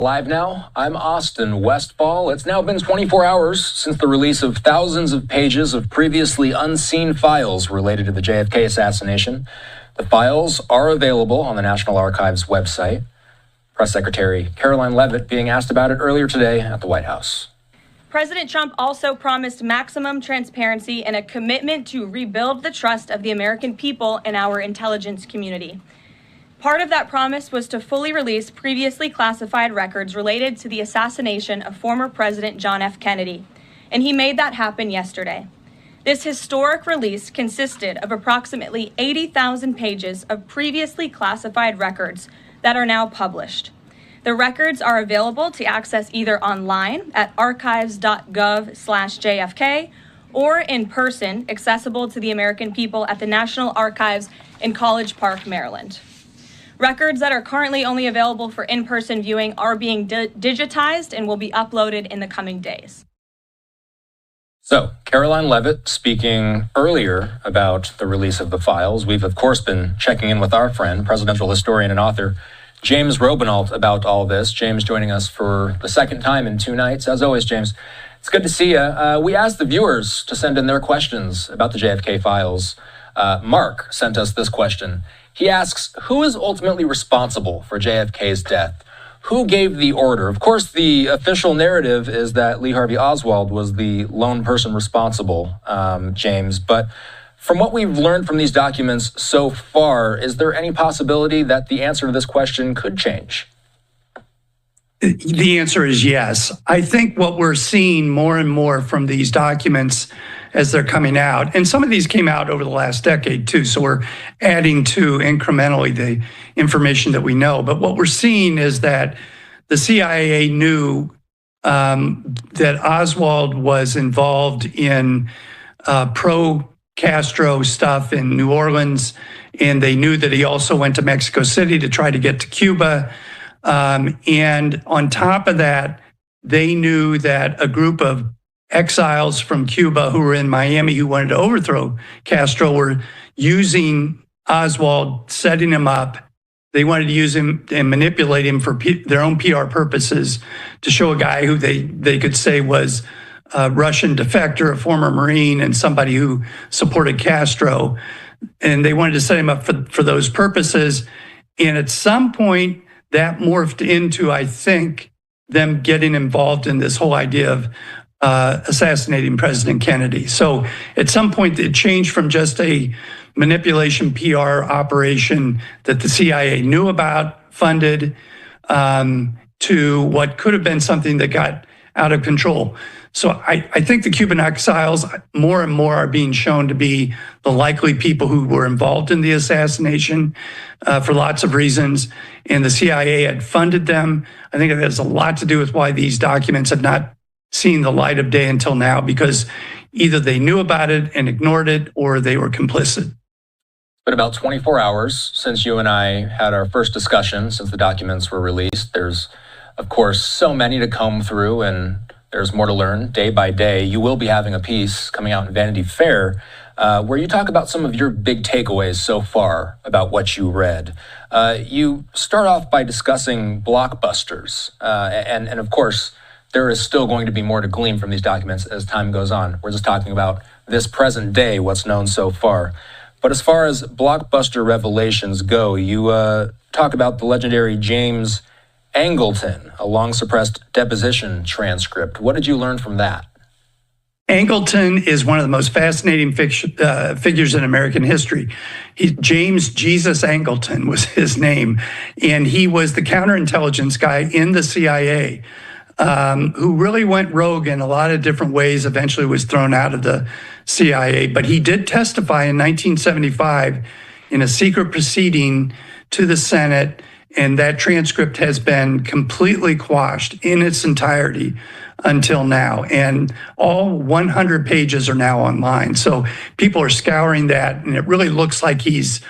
Live now, I'm Austin Westfall. It's now been 24 hours since the release of thousands of pages of previously unseen files related to the JFK assassination. The files are available on the National Archives website. Press Secretary Caroline Leavitt being asked about it earlier today at the White House. President Trump also promised maximum transparency and a commitment to rebuild the trust of the American people and our intelligence community. Part of that promise was to fully release previously classified records related to the assassination of former President John F. Kennedy, and he made that happen yesterday. This historic release consisted of approximately 80,000 pages of previously classified records that are now published. The records are available to access either online at archives.gov/JFK or in person, accessible to the American people at the National Archives in College Park, Maryland. Records that are currently only available for in-person viewing are being digitized and will be uploaded in the coming days. So, Caroline Leavitt speaking earlier about the release of the files. We've, of course, been checking in with our friend, presidential historian and author, James Robinault, about all this. James joining us for the second time in 2 nights. As always, James, it's good to see you. We asked the viewers to send in their questions about the JFK files. Mark sent us this question. He asks, who is ultimately responsible for JFK's death? Who gave the order? Of course, the official narrative is that Lee Harvey Oswald was the lone person responsible, James. But from what we've learned from these documents so far, is there any possibility that the answer to this question could change? The answer is yes. I think what we're seeing more and more from these documents as they're coming out, and some of these came out over the last decade too, so we're adding to incrementally the information that we know. But what we're seeing is that the CIA knew that Oswald was involved in pro-Castro stuff in New Orleans, and they knew that he also went to Mexico City to try to get to Cuba. And on top of that, they knew that a group of exiles from Cuba who were in Miami who wanted to overthrow Castro were using Oswald, setting him up. They wanted to use him and manipulate him for their own PR purposes to show a guy who they could say was a Russian defector, a former Marine, and somebody who supported Castro. And they wanted to set him up for those purposes. And at some point, that morphed into, I think, them getting involved in this whole idea of assassinating President Kennedy. So at some point, it changed from just a manipulation PR operation that the CIA knew about, funded, to what could have been something that got out of control. So I think the Cuban exiles more and more are being shown to be the likely people who were involved in the assassination for lots of reasons, and the CIA had funded them. I think it has a lot to do with why these documents have not seen the light of day until now, because either they knew about it and ignored it, or they were complicit. It's been about 24 hours since you and I had our first discussion, since the documents were released. There's, of course, so many to comb through, and there's more to learn day by day. You will be having a piece coming out in Vanity Fair where you talk about some of your big takeaways so far about what you read. You start off by discussing blockbusters, and of course, there is still going to be more to glean from these documents as time goes on. We're just talking about this present day, what's known so far. But as far as blockbuster revelations go, you talk about the legendary James Angleton, a long-suppressed deposition transcript. What did you learn from that? Angleton is one of the most fascinating figures in American history. James Jesus Angleton was his name, and he was the counterintelligence guy in the CIA. Who really went rogue in a lot of different ways, eventually was thrown out of the CIA. But he did testify in 1975 in a secret proceeding to the Senate, and that transcript has been completely quashed in its entirety until now. And all 100 pages are now online. So people are scouring that, and it really looks like he's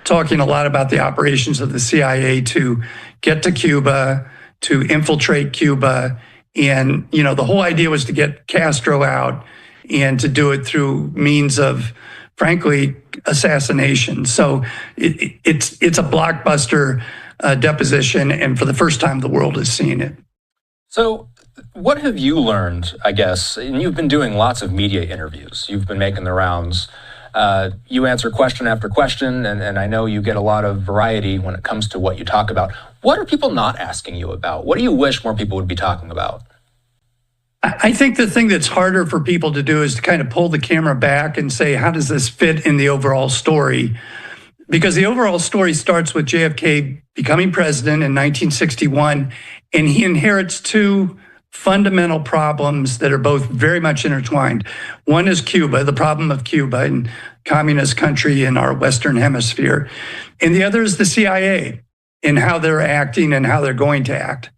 talking a lot about the operations of the CIA to get to Cuba, to infiltrate Cuba. And, you know, the whole idea was to get Castro out and to do it through means of, frankly, assassination. So it's a blockbuster. deposition, and for the first time, the world is seeing it. So what have you learned, I guess, and you've been doing lots of media interviews, you've been making the rounds, you answer question after question, and I know you get a lot of variety when it comes to what you talk about. What are people not asking you about? What do you wish more people would be talking about? I think the thing that's harder for people to do is to kind of pull the camera back and say, how does this fit in the overall story? Because the overall story starts with JFK becoming president in 1961, and he inherits two fundamental problems that are both very much intertwined. One is Cuba, the problem of Cuba and communist country in our Western hemisphere. And the other is the CIA and how they're acting and how they're going to act.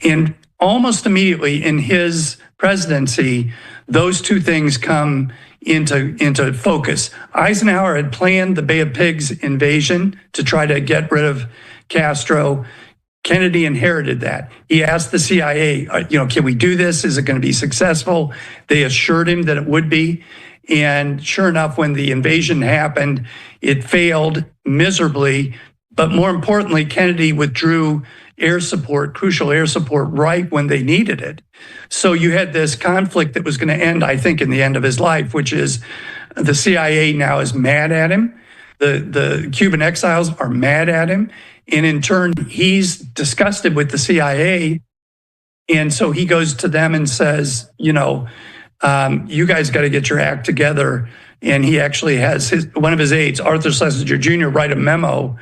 And almost immediately in his presidency, those two things come into focus. Eisenhower had planned the Bay of Pigs invasion to try to get rid of Castro. Kennedy inherited that. He asked the CIA, can we do this? Is it going to be successful? They assured him that it would be. And sure enough, when the invasion happened, it failed miserably. But more importantly, Kennedy withdrew air support, crucial air support, right when they needed it. So you had this conflict that was going to end, I think, in the end of his life, which is the CIA now is mad at him. The Cuban exiles are mad at him. And in turn, he's disgusted with the CIA. And so he goes to them and says, you guys got to get your act together. And he actually has one of his aides, Arthur Schlesinger Jr., write a memo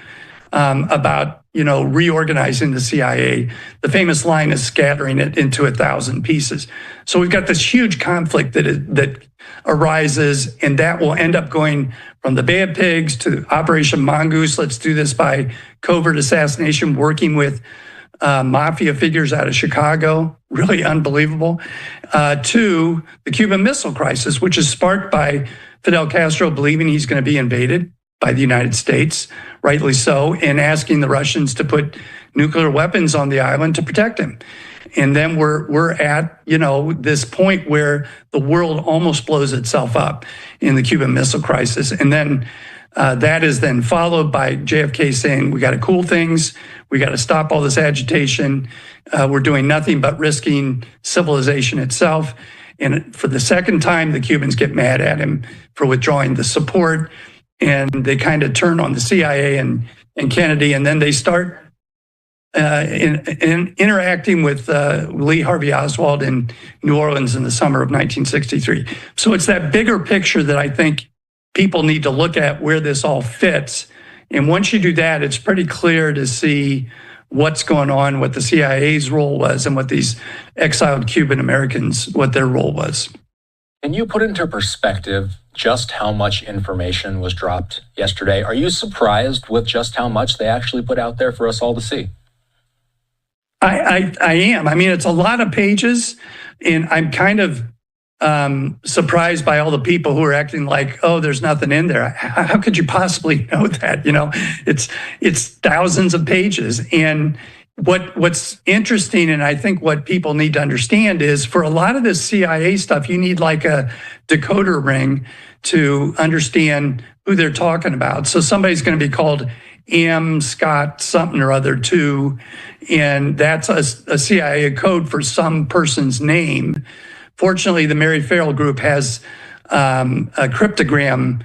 about, reorganizing the CIA. The famous line is scattering it into 1,000 pieces. So we've got this huge conflict that arises, and that will end up going from the Bay of Pigs to Operation Mongoose. Let's do this by covert assassination, working with mafia figures out of Chicago, really unbelievable, to the Cuban Missile Crisis, which is sparked by Fidel Castro believing he's going to be invaded by the United States, rightly so, and asking the Russians to put nuclear weapons on the island to protect him. And then we're at, this point where the world almost blows itself up in the Cuban Missile Crisis. And then that is then followed by JFK saying, we got to cool things. We got to stop all this agitation. We're doing nothing but risking civilization itself. And for the second time, the Cubans get mad at him for withdrawing the support. And they kind of turn on the CIA and Kennedy, and then they start interacting with Lee Harvey Oswald in New Orleans in the summer of 1963. So it's that bigger picture that I think people need to look at where this all fits. And once you do that, it's pretty clear to see what's going on, what the CIA's role was, and what these exiled Cuban Americans, what their role was. Can you put into perspective just how much information was dropped yesterday? Are you surprised with just how much they actually put out there for us all to see? I am. I mean, it's a lot of pages, and I'm kind of surprised by all the people who are acting like, oh, there's nothing in there. How could you possibly know that? It's thousands of pages. And what's interesting, and I think what people need to understand, is for a lot of this CIA stuff, you need like a decoder ring to understand who they're talking about. So somebody's going to be called M. Scott something or other too, and that's a CIA code for some person's name. Fortunately, the Mary Farrell Group has a cryptogram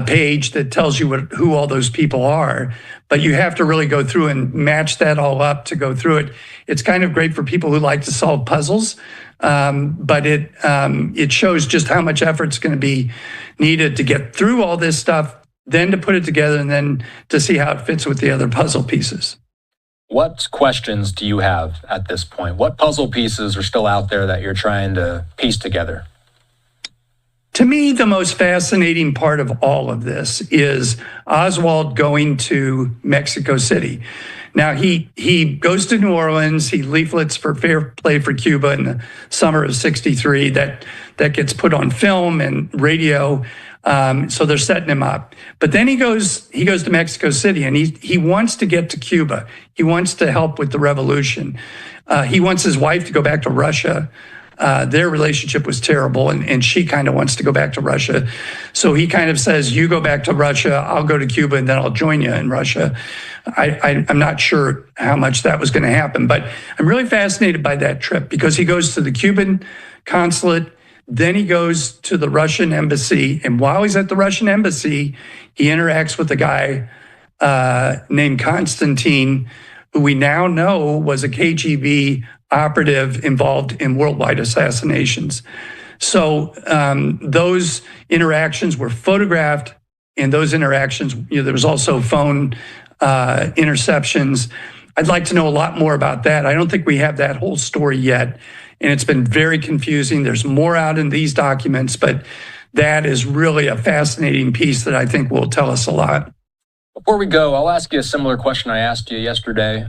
page that tells you who all those people are, but you have to really go through and match that all up to go through it. It's kind of great for people who like to solve puzzles, but it shows just how much effort's going to be needed to get through all this stuff, then to put it together, and then to see how it fits with the other puzzle pieces. What questions do you have at this point? What puzzle pieces are still out there that you're trying to piece together? To me, the most fascinating part of all of this is Oswald going to Mexico City. Now, he goes to New Orleans, he leaflets for Fair Play for Cuba in the summer of '63. That gets put on film and radio, so they're setting him up. But then he goes to Mexico City, and he wants to get to Cuba. He wants to help with the revolution. He wants his wife to go back to Russia. their relationship was terrible, and she kind of wants to go back to Russia. So he kind of says, you go back to Russia, I'll go to Cuba, and then I'll join you in Russia. I'm not sure how much that was going to happen, but I'm really fascinated by that trip because he goes to the Cuban consulate, then he goes to the Russian embassy, and while he's at the Russian embassy, he interacts with a guy named Konstantin, who we now know was a KGB operative involved in worldwide assassinations. So those interactions were photographed, and those interactions, there was also phone interceptions. I'd like to know a lot more about that. I don't think we have that whole story yet, and it's been very confusing. There's more out in these documents, but that is really a fascinating piece that I think will tell us a lot. Before we go, I'll ask you a similar question I asked you yesterday.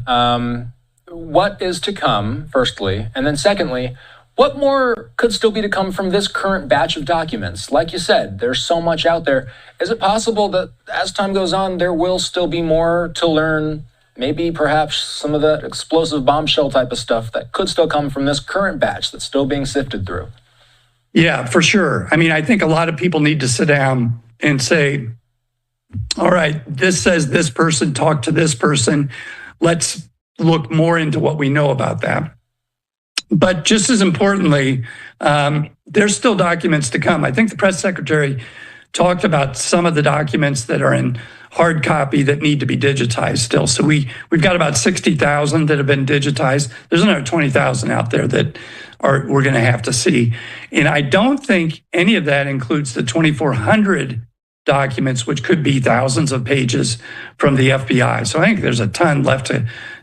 What is to come, firstly? And then secondly, what more could still be to come from this current batch of documents? Like you said, there's so much out there. Is it possible that as time goes on, there will still be more to learn? Maybe perhaps some of the explosive bombshell type of stuff that could still come from this current batch that's still being sifted through? Yeah, for sure. I mean, I think a lot of people need to sit down and say, all right, this says this person talked to this person. Let's look more into what we know about that. But just as importantly, there's still documents to come. I think the press secretary talked about some of the documents that are in hard copy that need to be digitized still. So we've got about 60,000 that have been digitized. There's another 20,000 out there that we're going to have to see. And I don't think any of that includes the 2,400 documents, which could be thousands of pages from the FBI. So I think there's a ton left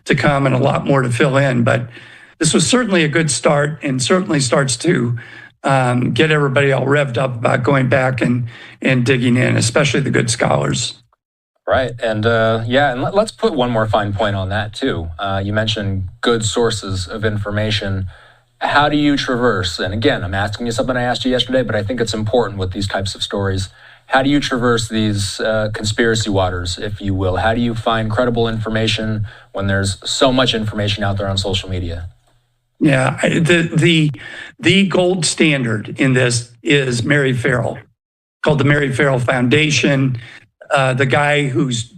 to come and a lot more to fill in. But this was certainly a good start, and certainly starts to get everybody all revved up about going back and digging in, especially the good scholars. Right. And and let's put one more fine point on that too. You mentioned good sources of information. How do you traverse? And again, I'm asking you something I asked you yesterday, but I think it's important with these types of stories. How do you traverse these conspiracy waters, if you will? How do you find credible information when there's so much information out there on social media? Yeah, the gold standard in this is Mary Farrell, called the Mary Farrell Foundation. The guy who's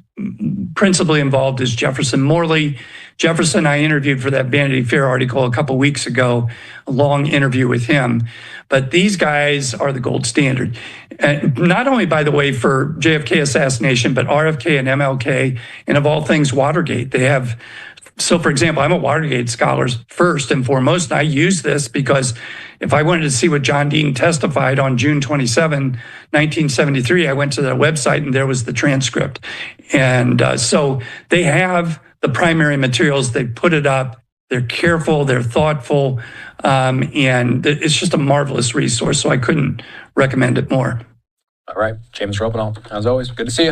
principally involved is Jefferson Morley. Jefferson, I interviewed for that Vanity Fair article a couple weeks ago, a long interview with him. But these guys are the gold standard. And not only, by the way, for JFK assassination, but RFK and MLK, and of all things, Watergate. They have, so for example, I'm a Watergate scholar first and foremost, and I use this because if I wanted to see what John Dean testified on June 27, 1973, I went to their website and there was the transcript. And so they have the primary materials, they put it up, they're careful, they're thoughtful, and it's just a marvelous resource. So I couldn't recommend it more. All right, James Robenall, as always, good to see you.